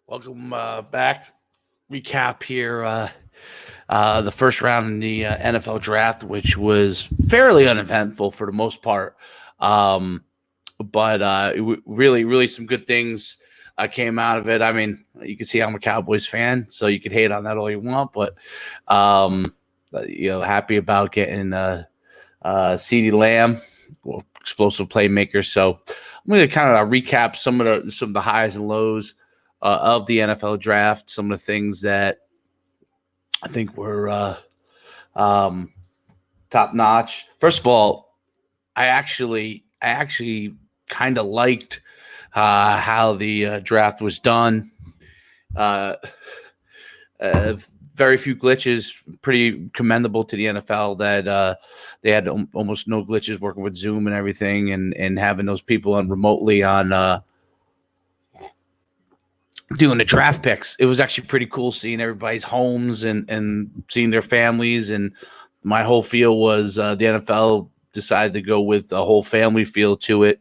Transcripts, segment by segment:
Welcome back. Recap here. The first round in the NFL draft, which was fairly uneventful for the most part. But really some good things came out of it. I mean, you can see I'm a Cowboys fan, so you can hate on that all you want, but happy about getting CeeDee Lamb, explosive playmaker. So I'm going to kind of recap some of the highs and lows of the NFL draft, some of the things that I think were top notch. First of all, I actually kind of liked how the draft was done. Very few glitches, pretty commendable to the NFL that they had almost no glitches working with Zoom and everything, and having those people on remotely on doing the draft picks. It was actually pretty cool seeing everybody's homes and seeing their families. And my whole feel was the NFL decided to go with a whole family feel to it.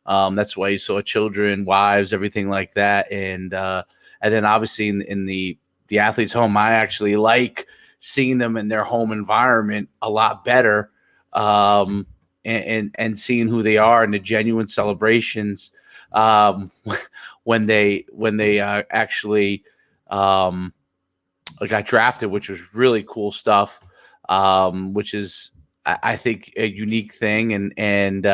That's why you saw children, wives, everything like that. And then obviously in the athlete's home, I actually like seeing them in their home environment a lot better, and seeing who they are and the genuine celebrations when they actually got drafted, which was really cool stuff, which is I think a unique thing, and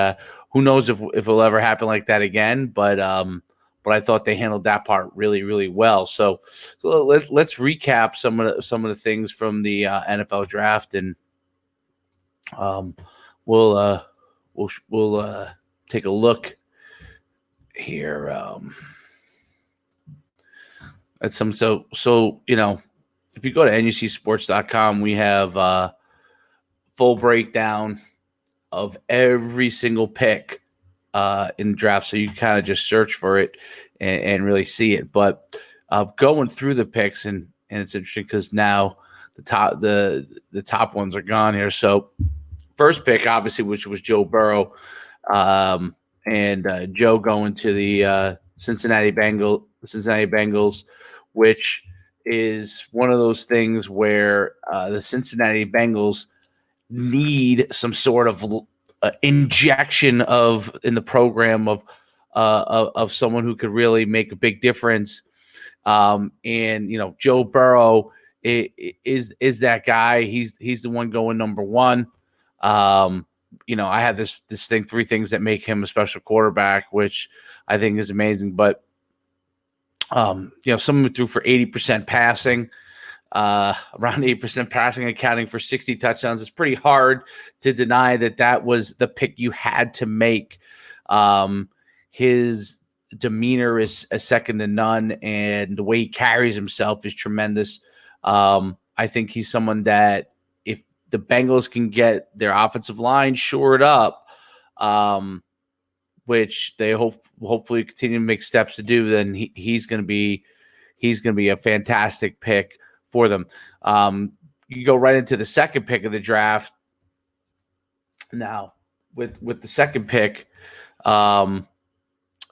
who knows if it'll ever happen like that again, but I thought they handled that part really, really well. So let's recap some of the things from the NFL draft, and we'll take a look here at some. So if you go to nucsports.com, we have full breakdown of every single pick in the draft, so you kind of just search for it and really see it. But going through the picks, and it's interesting because now the top ones are gone here. So first pick, obviously, which was Joe Burrow, and Joe going to the Cincinnati Bengals, which is one of those things where the Cincinnati Bengals need some sort of injection in the program of someone who could really make a big difference. And Joe Burrow is that guy. He's the one going number one. I have this thing, 3 things that make him a special quarterback, which I think is amazing. But someone who threw for 80% passing. Around 8% passing, accounting for 60 touchdowns. It's pretty hard to deny that was the pick you had to make. His demeanor is a second to none, and the way he carries himself is tremendous. I think he's someone that if the Bengals can get their offensive line shored up, which they hopefully continue to make steps to do, then he's going to be a fantastic pick for them. You go right into the second pick of the draft. Now, with the second pick, it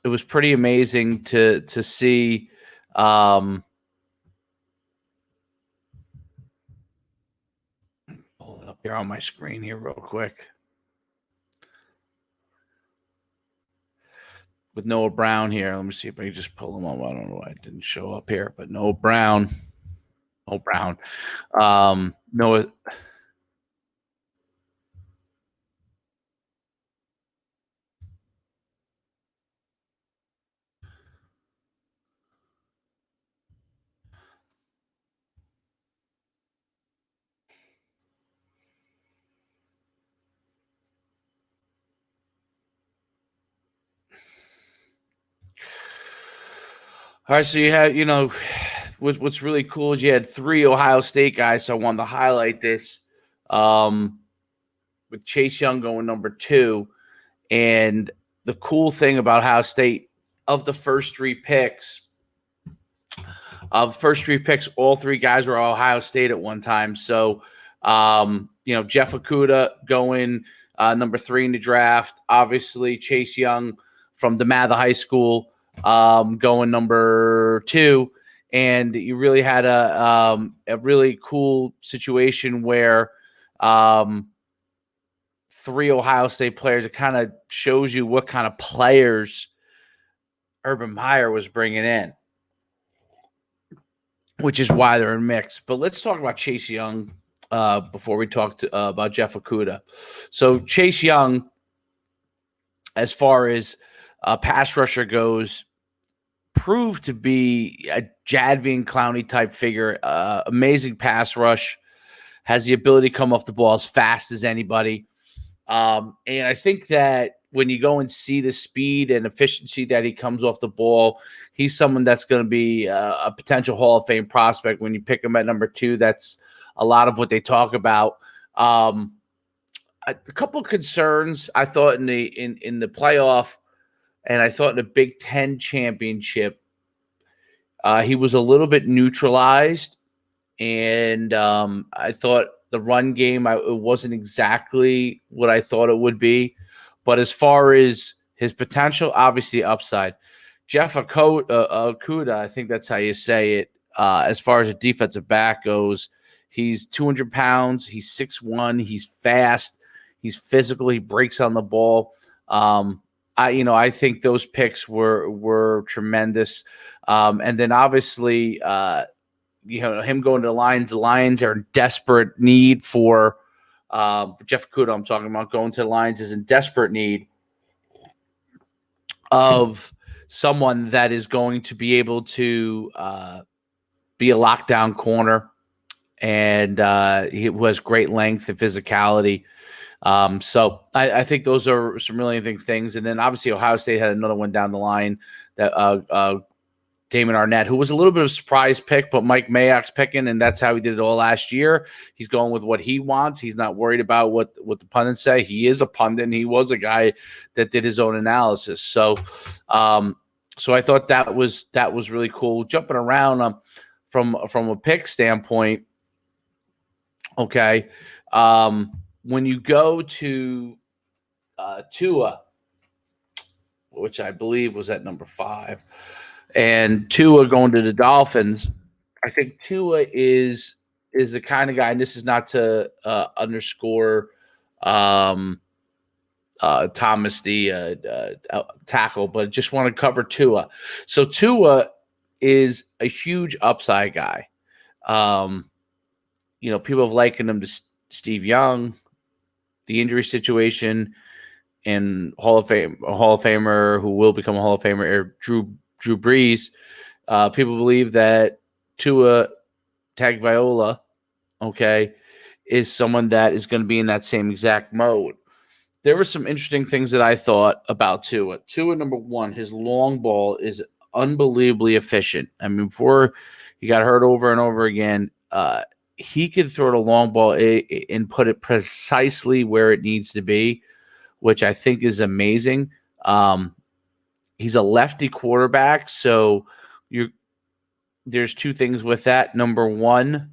was pretty amazing to see. Pull it up here on my screen here real quick. With Noah Brown here. Let me see if I can just pull him up. I don't know why it didn't show up here, but Noah Brown. Noah. All right, so you had, what's really cool is you had 3 Ohio State guys, so I wanted to highlight this. With Chase Young going number 2, and the cool thing about Ohio State, of the first 3 picks, all 3 guys were Ohio State at one time. So, Jeff Okudah going number 3 in the draft. Obviously, Chase Young from DeMatha High School going number 2. And you really had a really cool situation where 3 Ohio State players. It kind of shows you what kind of players Urban Meyer was bringing in, which is why they're in mix. But let's talk about Chase Young before we talk about Jeff Okudah. So Chase Young, as far as pass rusher goes, proved to be a Jadvian Clowney type figure. Amazing pass rush, has the ability to come off the ball as fast as anybody. And I think that when you go and see the speed and efficiency that he comes off the ball, he's someone that's going to be a potential Hall of Fame prospect. When you pick him at number 2, that's a lot of what they talk about. A couple of concerns I thought in the playoff, and I thought in the Big Ten championship, he was a little bit neutralized, and I thought the run game, it wasn't exactly what I thought it would be. But as far as his potential, obviously upside. Jeff Okudah, I think that's how you say it. As far as a defensive back goes, he's 200 pounds. He's 6'1". He's fast. He's physical. He breaks on the ball. I think those picks were tremendous. And then obviously, him going to the Lions. The Lions are in desperate need for Jeff Okudah. I'm talking about going to the Lions is in desperate need of someone that is going to be able to be a lockdown corner and he has great length and physicality. So I think those are some really interesting things. And then obviously Ohio State had another one down the line that Damon Arnett, who was a little bit of a surprise pick, but Mike Mayock's picking, and that's how he did it all last year. He's going with what he wants. He's not worried about what the pundits say. He is a pundit, and he was a guy that did his own analysis. So I thought that was really cool. Jumping around from a pick standpoint, okay, when you go to Tua, which I believe was at number 5, and Tua going to the Dolphins, I think Tua is the kind of guy, and this is not to underscore Thomas, the tackle, but just want to cover Tua. So Tua is a huge upside guy. People have likened him to Steve Young, the injury situation, and a Hall of Famer who will become a Hall of Famer, Drew Brees. People believe that Tua Tagovailoa, is someone that is going to be in that same exact mode. There were some interesting things that I thought about Tua. Tua, number 1, his long ball is unbelievably efficient. I mean, before he got hurt over and over again, he could throw the long ball and put it precisely where it needs to be, which I think is amazing. He's a lefty quarterback, so there's 2 things with that. Number 1,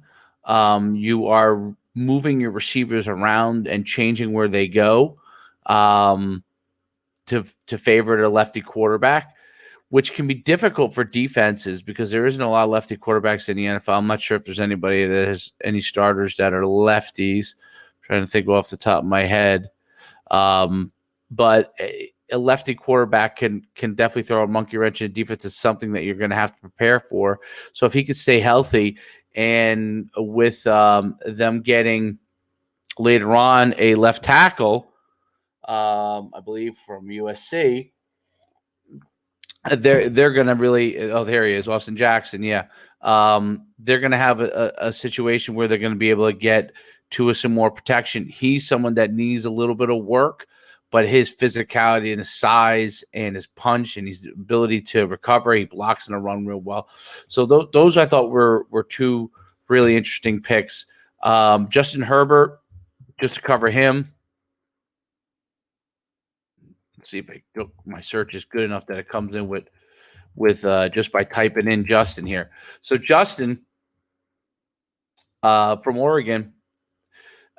you are moving your receivers around and changing where they go to favor the lefty quarterback, which can be difficult for defenses because there isn't a lot of lefty quarterbacks in the NFL. I'm not sure if there's anybody that has any starters that are lefties. I'm trying to think off the top of my head. But a lefty quarterback can definitely throw a monkey wrench in defense. Is something that you're going to have to prepare for. So if he could stay healthy, and with them getting later on a left tackle, I believe from USC, they're going to really. Oh, there he is, Austin Jackson. Yeah, they're going to have a situation where they're going to be able to get to some more protection. He's someone that needs a little bit of work, but his physicality and his size and his punch and his ability to recover, he blocks in a run real well. So those I thought were 2 really interesting picks. Justin Herbert, just to cover him. Let's see if my search is good enough that it comes in with just by typing in Justin here. So Justin from Oregon,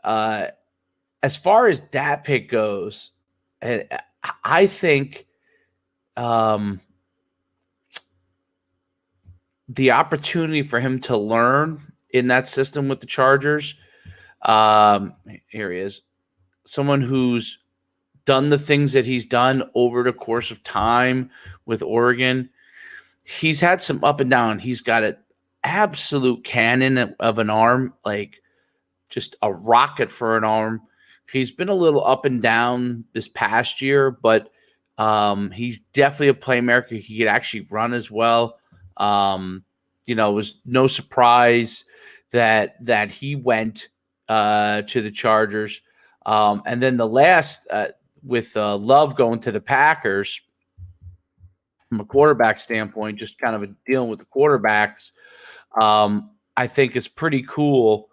as far as that pick goes, I think the opportunity for him to learn in that system with the Chargers. Here he is. Someone who's done the things that he's done over the course of time with Oregon. He's had some up and down. He's got an absolute cannon of an arm, like just a rocket for an arm. He's been a little up and down this past year, but he's definitely a playmaker. He could actually run as well. It was no surprise that he went to the Chargers. And then the last with Love going to the Packers, from a quarterback standpoint, just kind of dealing with the quarterbacks, I think it's pretty cool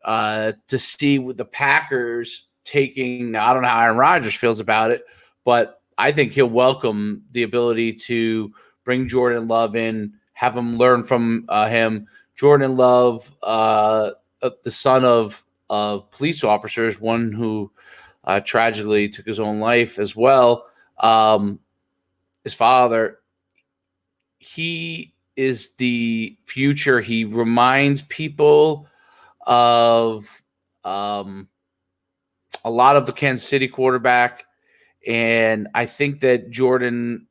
to see with the Packers taking. Now, I don't know how Aaron Rodgers feels about it, but I think he'll welcome the ability to bring Jordan Love in, have him learn from him. Jordan Love, the son of police officers, one who tragically took his own life as well. His father, he is the future. He reminds people of a lot of the Kansas City quarterback. And I think that Jordan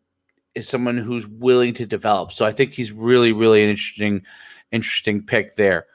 is someone who's willing to develop. So I think he's really, really an interesting pick there.